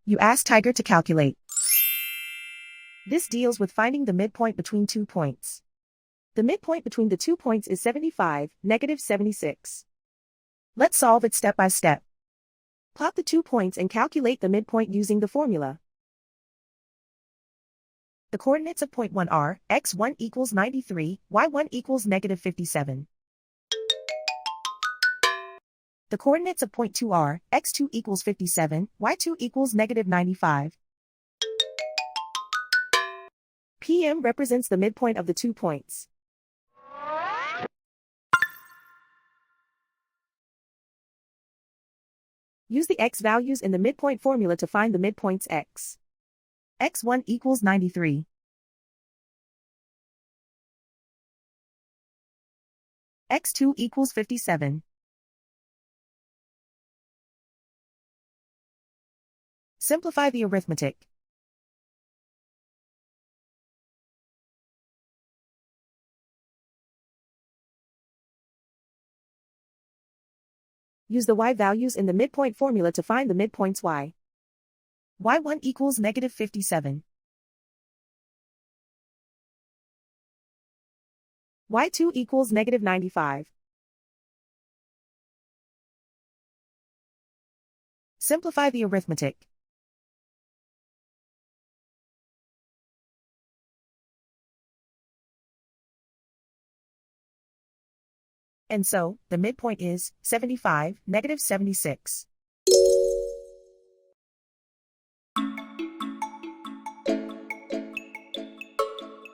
You ask Tiger to calculate. This deals with finding the midpoint between 2 points. The midpoint between the 2 points is 75, negative 76. Let's solve it step by step. Plot the 2 points and calculate the midpoint using the formula. The coordinates of point 1 are, x1 equals 93, y1 equals negative 57. The coordinates of point 2 are, x2 equals 57, y2 equals negative 95. PM represents the midpoint of the 2 points. Use the x values in the midpoint formula to find the midpoints x. x1 equals 93. x2 equals 57. Simplify the arithmetic. Use the y values in the midpoint formula to find the midpoints y. y1 equals negative 57. y2 equals negative 95. Simplify the arithmetic. And so, the midpoint is 75, negative 76.